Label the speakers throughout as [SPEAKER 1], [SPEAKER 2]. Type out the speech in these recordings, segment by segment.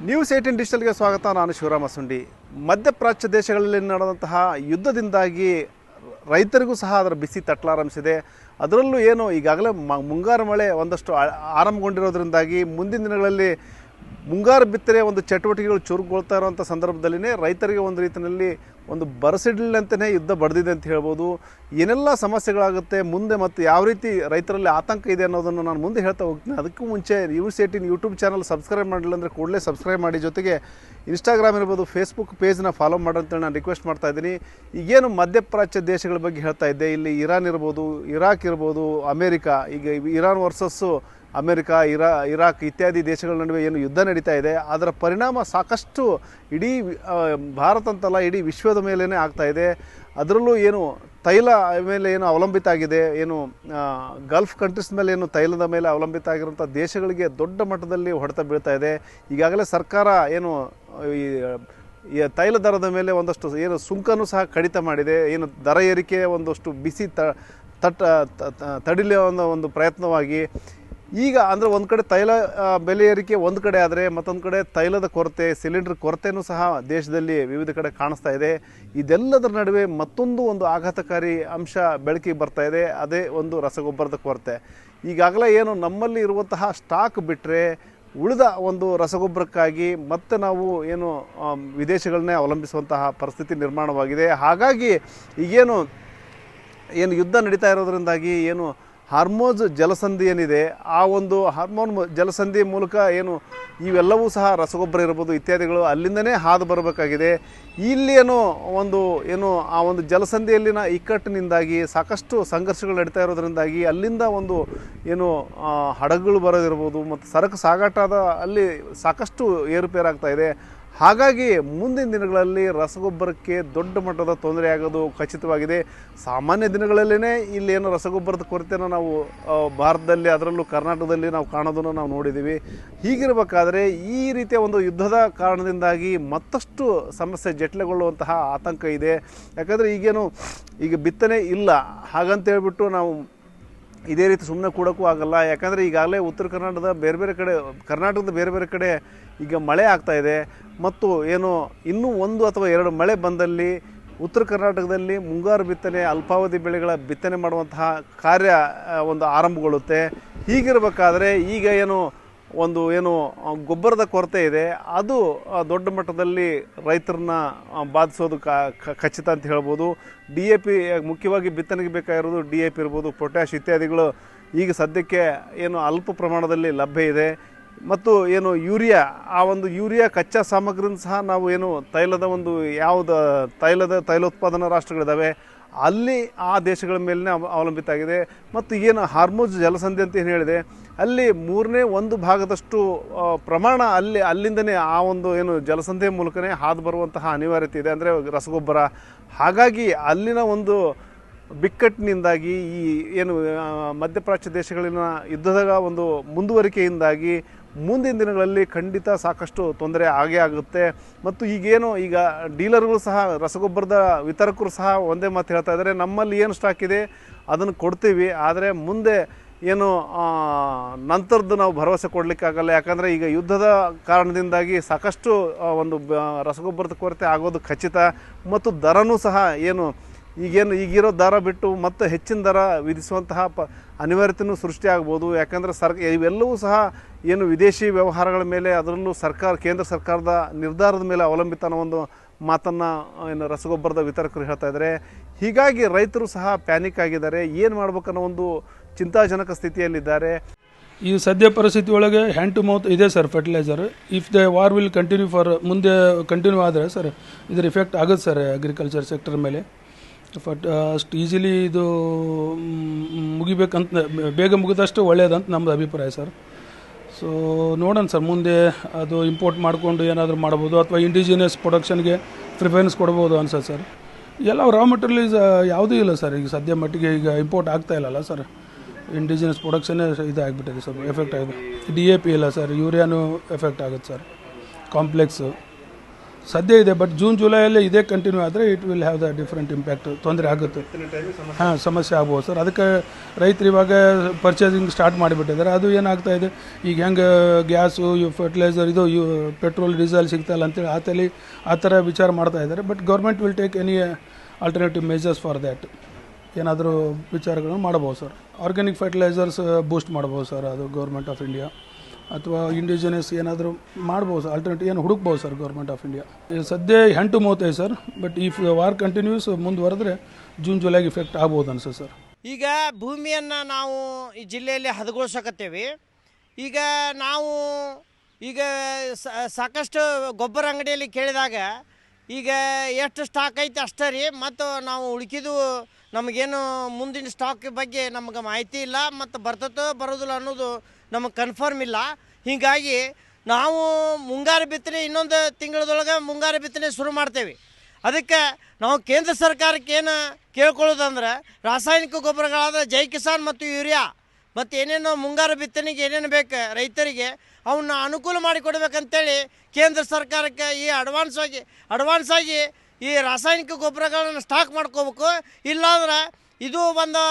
[SPEAKER 1] News 18 ಡಿಜಿಟಲ್ಗೆ ಸ್ವಾಗತ. ನಾನು ಶಿವರಾಮ ಸುಂಡಿ. ಮಧ್ಯಪ್ರಾಚ್ಯ ದೇಶಗಳಲ್ಲಿ ನಡೆದಂತಹ ಯುದ್ಧದಿಂದಾಗಿ ರೈತರಿಗೂ ಸಹ ಅದರ ಬಿಸಿ ತಟ್ಟಲಾರಂಭಿಸಿದೆ. ಅದರಲ್ಲೂ ಏನು ಈಗಾಗಲೇ ಮುಂಗಾರು ಮಳೆ ಒಂದಷ್ಟು ಆರಂಭಗೊಂಡಿರೋದ್ರಿಂದಾಗಿ ಮುಂದಿನ ದಿನಗಳಲ್ಲಿ ಮುಂಗಾರು ಬಿತ್ತನೆ ಒಂದು ಚಟುವಟಿಕೆಗಳು ಚುರುಕುಗೊಳ್ತಾ ಇರುವಂಥ ಸಂದರ್ಭದಲ್ಲಿನೇ ರೈತರಿಗೆ ಒಂದು ರೀತಿಯಲ್ಲಿ ಒಂದು ಬರಸಿಡಲಿನಂತೆಯೇ ಯುದ್ಧ ಬಡ್ದಿದೆ ಅಂತ ಹೇಳ್ಬೋದು. ಏನೆಲ್ಲ ಸಮಸ್ಯೆಗಳಾಗುತ್ತೆ ಮುಂದೆ ಮತ್ತು ಯಾವ ರೀತಿ ರೈತರಲ್ಲಿ ಆತಂಕ ಇದೆ ಅನ್ನೋದನ್ನು ನಾನು ಮುಂದೆ ಹೇಳ್ತಾ ಹೋಗ್ತೀನಿ. ಅದಕ್ಕೂ ಮುಂಚೆ ನ್ಯೂಸ್ 18 ಯೂಟ್ಯೂಬ್ ಚಾನಲ್ ಸಬ್ಸ್ಕ್ರೈಬ್ ಮಾಡಿಲ್ಲ ಅಂದರೆ ಕೂಡಲೇ ಸಬ್ಸ್ಕ್ರೈಬ್ ಮಾಡಿ, ಜೊತೆಗೆ ಇನ್ಸ್ಟಾಗ್ರಾಮ್ ಇರ್ಬೋದು, ಫೇಸ್ಬುಕ್ ಪೇಜ್ನ ಫಾಲೋ ಮಾಡೋಂತೇಳಿ ನಾನು ರಿಕ್ವೆಸ್ಟ್ ಮಾಡ್ತಾ ಇದ್ದೀನಿ. ಈಗೇನು ಮಧ್ಯಪ್ರಾಚ್ಯ ದೇಶಗಳ ಬಗ್ಗೆ ಹೇಳ್ತಾ ಇದ್ದೆ, ಇಲ್ಲಿ ಇರಾನ್ ಇರ್ಬೋದು, ಇರಾಕ್ ಇರ್ಬೋದು, ಅಮೇರಿಕಾ, ಈಗ ಇರಾನ್ ವರ್ಸಸ್ಸು ಅಮೇರಿಕಾ, ಇರಾಕ್ ಇತ್ಯಾದಿ ದೇಶಗಳ ನಡುವೆ ಏನು ಯುದ್ಧ ನಡೀತಾ ಇದೆ, ಅದರ ಪರಿಣಾಮ ಸಾಕಷ್ಟು ಇಡೀ ಭಾರತ ಅಂತಲ್ಲ ಇಡೀ ವಿಶ್ವದ ಮೇಲೇ ಆಗ್ತಾ ಇದೆ. ಅದರಲ್ಲೂ ಏನು ತೈಲ ಮೇಲೆ ಏನು ಅವಲಂಬಿತ ಆಗಿದೆ, ಏನು ಗಲ್ಫ್ ಕಂಟ್ರೀಸ್ ಮೇಲೆ ಏನು ತೈಲದ ಮೇಲೆ ಅವಲಂಬಿತ ಆಗಿರುವಂಥ ದೇಶಗಳಿಗೆ ದೊಡ್ಡ ಮಟ್ಟದಲ್ಲಿ ಹೊಡೆತ ಬೀಳ್ತಾ ಇದೆ. ಈಗಾಗಲೇ ಸರ್ಕಾರ ಏನು ಈ ತೈಲ ದರದ ಮೇಲೆ ಒಂದಷ್ಟು ಏನು ಸುಂಕನೂ ಸಹ ಕಡಿತ ಮಾಡಿದೆ. ಏನು ದರ ಏರಿಕೆ ಒಂದಷ್ಟು ಬಿಸಿ ತಡಿಲಿಯ ಒಂದು ಪ್ರಯತ್ನವಾಗಿ ಈಗ ಅಂದರೆ ಒಂದು ಕಡೆ ತೈಲ ಬೆಲೆ ಏರಿಕೆ ಒಂದು ಕಡೆ ಆದರೆ, ಮತ್ತೊಂದು ಕಡೆ ತೈಲದ ಕೊರತೆ, ಸಿಲಿಂಡರ್ ಕೊರತೆಯೂ ಸಹ ದೇಶದಲ್ಲಿ ವಿವಿಧ ಕಡೆ ಕಾಣಿಸ್ತಾ ಇದೆ. ಇದೆಲ್ಲದರ ನಡುವೆ ಮತ್ತೊಂದು ಒಂದು ಆಘಾತಕಾರಿ ಅಂಶ ಬೆಳಕಿಗೆ ಬರ್ತಾ ಇದೆ, ಅದೇ ಒಂದು ರಸಗೊಬ್ಬರದ ಕೊರತೆ. ಈಗಾಗಲೇ ಏನು ನಮ್ಮಲ್ಲಿ ಇರುವಂತಹ ಸ್ಟಾಕ್ ಬಿಟ್ಟರೆ ಉಳಿದ ಒಂದು ರಸಗೊಬ್ಬರಕ್ಕಾಗಿ ಮತ್ತೆ ನಾವು ಏನು ವಿದೇಶಗಳನ್ನೇ ಅವಲಂಬಿಸುವಂತಹ ಪರಿಸ್ಥಿತಿ ನಿರ್ಮಾಣವಾಗಿದೆ. ಹಾಗಾಗಿ ಈಗೇನು ಯುದ್ಧ ನಡೀತಾ ಇರೋದ್ರಿಂದಾಗಿ ಏನು ಹಾರ್ಮೋಜ್ ಜಲಸಂಧಿ ಏನಿದೆ, ಆ ಒಂದು ಜಲಸಂಧಿ ಮೂಲಕ ಏನು ಇವೆಲ್ಲವೂ ಸಹ ರಸಗೊಬ್ಬರ ಇರ್ಬೋದು ಇತ್ಯಾದಿಗಳು ಅಲ್ಲಿಂದನೇ ಹಾದು ಬರಬೇಕಾಗಿದೆ. ಇಲ್ಲಿ ಆ ಒಂದು ಜಲಸಂಧಿಯಲ್ಲಿನ ಇಕ್ಕಟ್ಟಿನಿಂದಾಗಿ ಸಾಕಷ್ಟು ಸಂಘರ್ಷಗಳು ನಡೀತಾ ಇರೋದ್ರಿಂದಾಗಿ ಅಲ್ಲಿಂದ ಒಂದು ಹಡಗುಗಳು ಬರೋದಿರ್ಬೋದು ಮತ್ತು ಸರಕು ಸಾಗಾಟದ ಅಲ್ಲಿ ಸಾಕಷ್ಟು ಏರುಪೇರಾಗ್ತಾ ಇದೆ. ಹಾಗಾಗಿ ಮುಂದಿನ ದಿನಗಳಲ್ಲಿ ರಸಗೊಬ್ಬರಕ್ಕೆ ದೊಡ್ಡ ಮಟ್ಟದ ತೊಂದರೆ ಆಗೋದು ಖಚಿತವಾಗಿದೆ. ಸಾಮಾನ್ಯ ದಿನಗಳಲ್ಲೇ ಇಲ್ಲಿ ಏನು ರಸಗೊಬ್ಬರದ ಕೊರತೆಯನ್ನು ನಾವು ಭಾರತದಲ್ಲಿ, ಅದರಲ್ಲೂ ಕರ್ನಾಟಕದಲ್ಲಿ ನಾವು ಕಾಣೋದನ್ನು ನಾವು ನೋಡಿದ್ದೀವಿ. ಹೀಗಿರಬೇಕಾದ್ರೆ ಈ ರೀತಿಯ ಒಂದು ಯುದ್ಧದ ಕಾರಣದಿಂದಾಗಿ ಮತ್ತಷ್ಟು ಸಮಸ್ಯೆ ಜಟಿಲಗೊಳ್ಳುವಂತಹ ಆತಂಕ ಇದೆ. ಯಾಕಂದರೆ ಈಗ ಬಿತ್ತನೆ ಇಲ್ಲ, ಹಾಗಂತೇಳ್ಬಿಟ್ಟು ನಾವು ಇದೇ ರೀತಿ ಸುಮ್ಮನೆ ಕೂಡೋಕ್ಕೂ ಆಗಲ್ಲ. ಯಾಕಂದರೆ ಈಗಾಗಲೇ ಉತ್ತರ ಕರ್ನಾಟಕದ ಬೇರೆ ಬೇರೆ ಕಡೆ ಈಗ ಮಳೆ ಆಗ್ತಾ ಇದೆ. ಮತ್ತು ಇನ್ನೂ 1 ಅಥವಾ 2 ಮಳೆ ಬಂದಲ್ಲಿ ಉತ್ತರ ಕರ್ನಾಟಕದಲ್ಲಿ ಮುಂಗಾರು ಬಿತ್ತನೆ, ಅಲ್ಪಾವಧಿ ಬೆಳೆಗಳ ಬಿತ್ತನೆ ಮಾಡುವಂತಹ ಕಾರ್ಯ ಆರಂಭಗೊಳ್ಳುತ್ತೆ. ಹೀಗಿರಬೇಕಾದ್ರೆ ಈಗ ಗೊಬ್ಬರದ ಕೊರತೆ ಇದೆ, ಅದು ದೊಡ್ಡ ಮಟ್ಟದಲ್ಲಿ ರೈತರನ್ನ ಬಾಧಿಸೋದು ಖಚಿತ ಅಂತ ಹೇಳ್ಬೋದು. DAP ಮುಖ್ಯವಾಗಿ ಬಿತ್ತನೆಗೆ ಬೇಕಾಗಿರೋದು DAP ಇರ್ಬೋದು, ಪೊಟ್ಯಾಶ್ ಇತ್ಯಾದಿಗಳು ಈಗ ಸದ್ಯಕ್ಕೆ ಅಲ್ಪ ಪ್ರಮಾಣದಲ್ಲಿ ಲಭ್ಯ ಇದೆ. ಮತ್ತು ಯೂರಿಯಾ, ಆ ಒಂದು ಯೂರಿಯಾ ಕಚ್ಚಾ ಸಾಮಗ್ರಿನ ಸಹ ನಾವು ತೈಲದ ತೈಲೋತ್ಪಾದನಾ ರಾಷ್ಟ್ರಗಳಿದ್ದಾವೆ ಅಲ್ಲಿ ಆ ದೇಶಗಳ ಮೇಲೇ ಅವಲಂಬಿತ ಆಗಿದೆ. ಮತ್ತು ಹಾರ್ಮೋಜ್ ಜಲಸಂಧಿ ಅಂತ ಹೇಳಿದೆ, ಅಲ್ಲಿ 1/3 ಭಾಗದಷ್ಟು ಪ್ರಮಾಣ ಅಲ್ಲಿಂದನೇ ಆ ಒಂದು ಜಲಸಂಧಿಯ ಮೂಲಕನೇ ಹಾದು ಬರುವಂತಹ ಅನಿವಾರ್ಯತೆ ಇದೆ, ಅಂದರೆ ರಸಗೊಬ್ಬರ. ಹಾಗಾಗಿ ಅಲ್ಲಿನ ಒಂದು ಬಿಕ್ಕಟ್ಟಿನಿಂದಾಗಿ ಈ ಮಧ್ಯಪ್ರಾಚ್ಯ ದೇಶಗಳಿನ ಯುದ್ಧದ ಒಂದು ಮುಂದುವರಿಕೆಯಿಂದಾಗಿ ಮುಂದಿನ ದಿನಗಳಲ್ಲಿ ಖಂಡಿತ ಸಾಕಷ್ಟು ತೊಂದರೆ ಆಗೇ ಆಗುತ್ತೆ. ಮತ್ತು ಈಗ ಡೀಲರ್ಗಳು ಸಹ, ರಸಗೊಬ್ಬರದ ವಿತರಕರು ಸಹ ಒಂದೇ ಮಾತು ಹೇಳ್ತಾ ಇದ್ದಾರೆ, ನಮ್ಮಲ್ಲಿ ಏನು ಸ್ಟಾಕ್ ಇದೆ ಅದನ್ನು ಕೊಡ್ತೀವಿ, ಆದರೆ ಮುಂದೆ ನಂತರದ್ದು ನಾವು ಭರವಸೆ ಕೊಡಲಿಕ್ಕಾಗಲ್ಲ. ಯಾಕಂದರೆ ಈಗ ಯುದ್ಧದ ಕಾರಣದಿಂದಾಗಿ ಸಾಕಷ್ಟು ರಸಗೊಬ್ಬರದ ಕೊರತೆ ಆಗೋದು ಖಚಿತ. ಮತ್ತು ದರನೂ ಸಹ ಈಗಿರೋ ದರ ಬಿಟ್ಟು ಮತ್ತೆ ಹೆಚ್ಚಿನ ದರ ವಿಧಿಸುವಂತಹ ಅನಿವಾರ್ಯತೆಯೂ ಸೃಷ್ಟಿಯಾಗ್ಬೋದು. ಯಾಕಂದರೆ ಇವೆಲ್ಲವೂ ಸಹ ವಿದೇಶಿ ವ್ಯವಹಾರಗಳ ಮೇಲೆ, ಅದರಲ್ಲೂ ಕೇಂದ್ರ ಸರ್ಕಾರದ ನಿರ್ಧಾರದ ಮೇಲೆ ಅವಲಂಬಿತ ಅನ್ನೋ ಒಂದು ಮಾತನ್ನು ರಸಗೊಬ್ಬರದ ವಿತರಕರು ಹೇಳ್ತಾ ಇದ್ದಾರೆ. ಹೀಗಾಗಿ ರೈತರು ಸಹ ಪ್ಯಾನಿಕ್ ಆಗಿದ್ದಾರೆ, ಏನು ಮಾಡ್ಬೇಕನ್ನೋ ಒಂದು ಚಿಂತಾಜನಕ ಸ್ಥಿತಿಯಲ್ಲಿದ್ದಾರೆ.
[SPEAKER 2] ಈ ಸದ್ಯ ಪರಿಸ್ಥಿತಿ ಒಳಗೆ ಹ್ಯಾಂಡ್ ಟು ಮೌತ್ ಇದೆ sir fertiliser. If the war will continue ಮುಂದೆ ಕಂಟಿನ್ಯೂ ಆದರೆ ಸರ್ ಇದರ ಇಫೆಕ್ಟ್ ಆಗುತ್ತೆ ಸರ್ ಅಗ್ರಿಕಲ್ಚರ್ ಸೆಕ್ಟರ್ ಮೇಲೆ. ಅಷ್ಟು ಈಸಿಲಿ ಇದು ಬೇಗ ಮುಗಿದಷ್ಟು ಒಳ್ಳೆಯದಂತ ನಮ್ಮದು ಅಭಿಪ್ರಾಯ ಸರ್. ಸೊ ನೋಡೋಣ ಸರ್, ಮುಂದೆ ಅದು ಇಂಪೋರ್ಟ್ ಮಾಡಿಕೊಂಡು ಏನಾದರೂ ಮಾಡ್ಬೋದು, ಅಥವಾ ಇಂಡಿಜಿನಿಯಸ್ ಪ್ರೊಡಕ್ಷನ್ಗೆ ಪ್ರಿಫರೆನ್ಸ್ ಕೊಡ್ಬೋದು ಅನ್ಸುತ್ತೆ ಸರ್. ಎಲ್ಲ ರಾ ಮೆಟೀರಿಯಲ್ಸ್ ಯಾವುದೂ ಇಲ್ಲ ಸರ್ ಈಗ ಸದ್ಯ ಮಟ್ಟಿಗೆ. ಈಗ ಇಂಪೋರ್ಟ್ ಆಗ್ತಾ ಇಲ್ಲಲ್ಲ ಸರ್, ಇಂಡಿಜಿನಿಯಸ್ ಪ್ರೊಡಕ್ಷನ್ನೇ ಇದಾಗಿಬಿಟ್ಟಿದೆ ಸರ್, ಎಫೆಕ್ಟ್ ಆಗಿದೆ. DAP ಇಲ್ಲ ಸರ್, ಯೂರಿಯಾನು ಎಫೆಕ್ಟ್ ಆಗುತ್ತೆ ಸರ್, ಕಾಂಪ್ಲೆಕ್ಸು. ಸದ್ಯ ಇದೆ, ಬಟ್ ಜೂನ್ ಜುಲೈಯಲ್ಲಿ ಇದೇ ಕಂಟಿನ್ಯೂ ಆದರೆ it will have the different impact, ತೊಂದರೆ ಆಗುತ್ತೆ. ಹಾಂ, ಸಮಸ್ಯೆ ಆಗ್ಬೋದು ಸರ್. ಅದಕ್ಕೆ ರೈತರು ಇವಾಗ ಪರ್ಚೇಸಿಂಗ್ ಸ್ಟಾರ್ಟ್ ಮಾಡಿಬಿಟ್ಟಿದ್ದಾರೆ. ಅದು ಏನಾಗ್ತಾ ಇದೆ, ಈಗ ಹೆಂಗೆ ಗ್ಯಾಸು, ಫರ್ಟಿಲೈಸರ್, ಇದು ಪೆಟ್ರೋಲ್, ಡೀಸೆಲ್ ಸಿಗ್ತಾಯಿಲ್ಲ ಅಂತೇಳಿ ಆ ಥರ ವಿಚಾರ ಮಾಡ್ತಾ ಇದ್ದಾರೆ. But government will take any alternative measures for that. ಏನಾದರೂ ವಿಚಾರಗಳನ್ನು ಮಾಡ್ಬೋದು ಸರ್. ಆರ್ಗ್ಯಾನಿಕ್ ಫರ್ಟಿಲೈಸರ್ಸ್ ಬೂಸ್ಟ್ ಮಾಡ್ಬೋದು ಸರ್, ಅದು ಗೌರ್ಮೆಂಟ್ ಆಫ್ ಇಂಡಿಯಾ. ಅಥವಾ ಇಂಡಿಜಿನಸ್ ಏನಾದರೂ ಮಾಡ್ಬೋದು ಸರ್, ಆಲ್ಟರ್ನೇಟಿವ್ ಏನು ಹುಡುಕ್ಬೋದು ಸರ್ ಗೌರ್ಮೆಂಟ್ ಆಫ್ ಇಂಡಿಯಾ. ಸದ್ಯ 8-35 ಸರ್, ಬಟ್ ಈ ವಾರ್ ಕಂಟಿನ್ಯೂಸ್ ಮುಂದುವರೆದ್ರೆ ಜೂನ್ ಜುಲೈಗೆ ಇಫೆಕ್ಟ್ ಆಗ್ಬೋದು ಅನ್ಸುತ್ತೆ ಸರ್.
[SPEAKER 3] ಈಗ ಭೂಮಿಯನ್ನು ನಾವು ಈ ಜಿಲ್ಲೆಯಲ್ಲಿ ಹದಗೊಳಿಸಕತ್ತೇವೆ. ಈಗ ನಾವು ಸಾಕಷ್ಟು ಗೊಬ್ಬರ ಅಂಗಡಿಯಲ್ಲಿ ಕೇಳಿದಾಗ ಈಗ ಎಷ್ಟು ಸ್ಟಾಕ್ ಐತೆ ಅಷ್ಟೇ ರೀ, ಮತ್ತು ನಾವು ಉಳ್ಕಿದ್ದು ನಮಗೇನು ಮುಂದಿನ ಸ್ಟಾಕ್ ಬಗ್ಗೆ ನಮಗೆ ಮಾಹಿತಿ ಇಲ್ಲ, ಮತ್ತು ಬರ್ತದೋ ಬರೋದಿಲ್ಲ ಅನ್ನೋದು ನಮಗೆ ಕನ್ಫರ್ಮ್ ಇಲ್ಲ. ಹೀಗಾಗಿ ನಾವು ಮುಂಗಾರು ಬಿತ್ತನೆ ಇನ್ನೊಂದು ತಿಂಗಳದೊಳಗೆ ಮುಂಗಾರು ಬಿತ್ತನೆ ಶುರು ಮಾಡ್ತೇವೆ. ಅದಕ್ಕೆ ನಾವು ಕೇಂದ್ರ ಸರ್ಕಾರಕ್ಕೆ ಏನು ಕೇಳ್ಕೊಳ್ಳೋದಂದ್ರೆ, ರಾಸಾಯನಿಕ ಗೊಬ್ಬರಗಳಾದ ಜೈ ಕಿಸಾನ್ ಮತ್ತು ಯೂರಿಯಾ ಮತ್ತು ಏನೇನು ಮುಂಗಾರು ಬಿತ್ತನೆಗೆ ಏನೇನು ಬೇಕು ರೈತರಿಗೆ ಅವನ್ನ ಅನುಕೂಲ ಮಾಡಿಕೊಡ್ಬೇಕಂತೇಳಿ ಕೇಂದ್ರ ಸರ್ಕಾರಕ್ಕೆ ಈ ಅಡ್ವಾನ್ಸ್ ಆಗಿ ಈ ರಾಸಾಯನಿಕ ಗೊಬ್ಬರಗಳನ್ನು ಸ್ಟಾಕ್ ಮಾಡ್ಕೋಬೇಕು. ಇಲ್ಲಾಂದ್ರೆ ಇದು ಒಂದು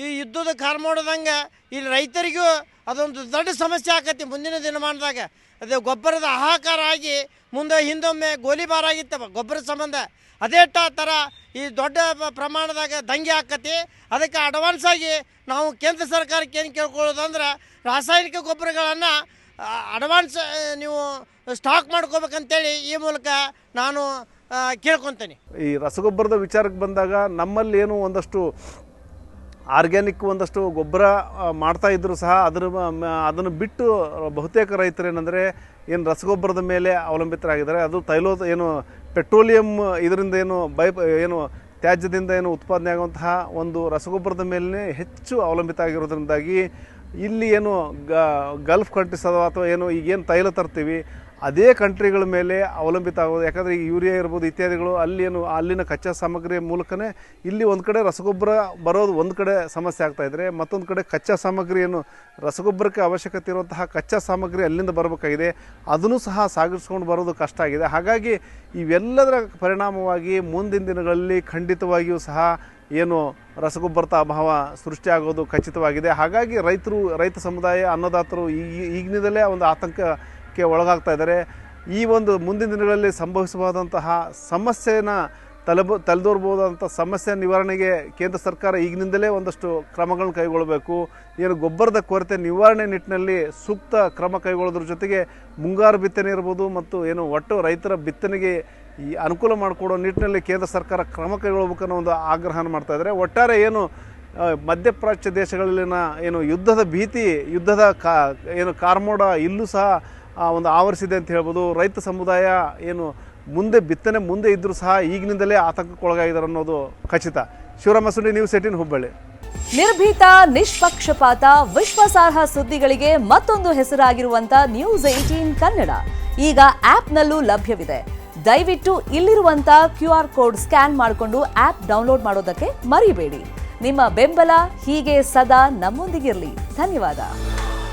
[SPEAKER 3] ಈ ಯುದ್ಧದ ಕಾರ್ಮೋಡದಂಗೆ ಇಲ್ಲಿ ರೈತರಿಗೂ ಅದೊಂದು ದೊಡ್ಡ ಸಮಸ್ಯೆ ಆಕತಿ ಮುಂದಿನ ದಿನಮಾನದಾಗ. ಅದು ಗೊಬ್ಬರದ ಹಾಹಾಕಾರ ಆಗಿ ಮುಂದೆ ಹಿಂದೊಮ್ಮೆ ಗೋಲಿಬಾರ್ ಆಗಿತ್ತವ ಗೊಬ್ಬರದ ಸಂಬಂಧ. ಅದೇ ಥರ ಈ ದೊಡ್ಡ ಪ್ರಮಾಣದಾಗ ದಂಗೆ ಆಕತಿ. ಅದಕ್ಕೆ ಅಡ್ವಾನ್ಸ್ ಆಗಿ ನಾವು ಕೇಂದ್ರ ಸರ್ಕಾರಕ್ಕೆ ಏನು ಕೇಳ್ಕೊಳ್ಳೋದಂದ್ರೆ, ರಾಸಾಯನಿಕ ಗೊಬ್ಬರಗಳನ್ನು ಅಡ್ವಾನ್ಸ್ ನೀವು ಸ್ಟಾಕ್ ಮಾಡ್ಕೋಬೇಕಂತೇಳಿ ಈ ಮೂಲಕ ನಾನು ಕೇಳ್ಕೊತೀನಿ.
[SPEAKER 1] ಈ ರಸಗೊಬ್ಬರದ ವಿಚಾರಕ್ಕೆ ಬಂದಾಗ ನಮ್ಮಲ್ಲಿ ಏನು ಒಂದಷ್ಟು ಆರ್ಗ್ಯಾನಿಕ್ ಒಂದಷ್ಟು ಗೊಬ್ಬರ ಮಾಡ್ತಾ ಇದ್ದರೂ ಸಹ ಅದನ್ನು ಬಿಟ್ಟು ಬಹುತೇಕ ರೈತರು ಏನಂದರೆ ಏನು ರಸಗೊಬ್ಬರದ ಮೇಲೆ ಅವಲಂಬಿತರಾಗಿದ್ದಾರೆ. ಅದು ಏನು ಪೆಟ್ರೋಲಿಯಂ ಇದರಿಂದ ಏನು ತ್ಯಾಜ್ಯದಿಂದ ಏನು ಉತ್ಪಾದನೆ ಆಗುವಂತಹ ಒಂದು ರಸಗೊಬ್ಬರದ ಮೇಲೆ ಹೆಚ್ಚು ಅವಲಂಬಿತ ಆಗಿರೋದ್ರಿಂದಾಗಿ ಇಲ್ಲಿ ಏನು ಗಲ್ಫ್ ಕಂಟ್ರೀಸ್ ಅಥವಾ ಏನು ಈಗೇನು ತೈಲ ತರ್ತೀವಿ ಅದೇ ಕಂಟ್ರಿಗಳ ಮೇಲೆ ಅವಲಂಬಿತ ಆಗೋದು. ಯಾಕಂದರೆ ಈ ಯೂರಿಯಾ ಇರ್ಬೋದು ಇತ್ಯಾದಿಗಳು ಅಲ್ಲಿನ ಕಚ್ಚಾ ಸಾಮಗ್ರಿಯ ಮೂಲಕನೇ ಇಲ್ಲಿ ಒಂದು ಕಡೆ ರಸಗೊಬ್ಬರ ಬರೋದು ಒಂದು ಕಡೆ ಸಮಸ್ಯೆ ಆಗ್ತಾಯಿದ್ರೆ, ಮತ್ತೊಂದು ಕಡೆ ಕಚ್ಚಾ ಸಾಮಗ್ರಿ ಏನು ರಸಗೊಬ್ಬರಕ್ಕೆ ಅವಶ್ಯಕತೆ ಇರುವಂತಹ ಕಚ್ಚಾ ಸಾಮಗ್ರಿ ಅಲ್ಲಿಂದ ಬರಬೇಕಾಗಿದೆ, ಅದನ್ನು ಸಹ ಸಾಗಿಸ್ಕೊಂಡು ಬರೋದು ಕಷ್ಟ ಆಗಿದೆ. ಹಾಗಾಗಿ ಇವೆಲ್ಲದರ ಪರಿಣಾಮವಾಗಿ ಮುಂದಿನ ದಿನಗಳಲ್ಲಿ ಖಂಡಿತವಾಗಿಯೂ ಸಹ ಏನು ರಸಗೊಬ್ಬರದ ಅಭಾವ ಸೃಷ್ಟಿಯಾಗೋದು ಖಚಿತವಾಗಿದೆ. ಹಾಗಾಗಿ ರೈತ ಸಮುದಾಯ ಅನ್ನದಾತರು ಈಗಿನಿಂದಲೇ ಒಂದು ಆತಂಕಕ್ಕೆ ಒಳಗಾಗ್ತಾ ಇದ್ದಾರೆ. ಈ ಒಂದು ಮುಂದಿನ ದಿನಗಳಲ್ಲಿ ಸಂಭವಿಸಬಹುದಂತಹ ಸಮಸ್ಯೆನ ತಲೆದೋರ್ಬೋದಂಥ ಸಮಸ್ಯೆ ನಿವಾರಣೆಗೆ ಕೇಂದ್ರ ಸರ್ಕಾರ ಈಗಿನಿಂದಲೇ ಒಂದಷ್ಟು ಕ್ರಮಗಳನ್ನು ಕೈಗೊಳ್ಳಬೇಕು. ಏನು ಗೊಬ್ಬರದ ಕೊರತೆ ನಿವಾರಣೆ ನಿಟ್ಟಿನಲ್ಲಿ ಸೂಕ್ತ ಕ್ರಮ ಕೈಗೊಳ್ಳೋದ್ರ ಜೊತೆಗೆ ಮುಂಗಾರು ಬಿತ್ತನೆ ಇರ್ಬೋದು ಮತ್ತು ಏನು ಒಟ್ಟು ರೈತರ ಬಿತ್ತನೆಗೆ ಈ ಅನುಕೂಲ ಮಾಡಿಕೊಡೋ ನಿಟ್ಟಿನಲ್ಲಿ ಕೇಂದ್ರ ಸರ್ಕಾರ ಕ್ರಮ ಕೈಗೊಳ್ಳಬೇಕನ್ನೋ ಒಂದು ಆಗ್ರಹನ ಮಾಡ್ತಾ ಇದ್ದಾರೆ. ಒಟ್ಟಾರೆ ಏನು ಮಧ್ಯಪ್ರಾಚ್ಯ ದೇಶಗಳಲ್ಲಿನ ಏನು ಯುದ್ಧದ ಭೀತಿ, ಯುದ್ಧದ ಕಾರ್ಮೋಡ ಇಲ್ಲೂ ಸಹ ಒಂದು ಆವರಿಸಿದೆ ಅಂತ ಹೇಳ್ಬೋದು. ರೈತ ಸಮುದಾಯ ಏನು ಬಿತ್ತನೆ ಮುಂದೆ ಇದ್ದರೂ ಸಹ ಈಗಿನಿಂದಲೇ ಆತಂಕಕ್ಕೊಳಗಾಗಿದ್ದಾರೆ ಅನ್ನೋದು ಖಚಿತ. ಶಿವರಾಮ ಸುಂಡಿ, ನ್ಯೂಸ್ 18 ಹುಬ್ಬಳ್ಳಿ.
[SPEAKER 4] ನಿರ್ಭೀತ, ನಿಷ್ಪಕ್ಷಪಾತ, ವಿಶ್ವಾಸಾರ್ಹ ಸುದ್ದಿಗಳಿಗೆ ಮತ್ತೊಂದು ಹೆಸರಾಗಿರುವಂತ ನ್ಯೂಸ್ 18 ಕನ್ನಡ ಈಗ ಆಪ್ನಲ್ಲೂ ಲಭ್ಯವಿದೆ. ದಯವಿಟ್ಟು ಇಲ್ಲಿರುವಂತ QR ಕೋಡ್ ಸ್ಕ್ಯಾನ್ ಮಾಡಿಕೊಂಡು ಆಪ್ ಡೌನ್ಲೋಡ್ ಮಾಡೋದಕ್ಕೆ ಮರಿಬೇಡಿ. ನಿಮ್ಮ ಬೆಂಬಲ ಹೀಗೆ ಸದಾ ನಮ್ಮೊಂದಿಗಿರಲಿ. ಧನ್ಯವಾದ.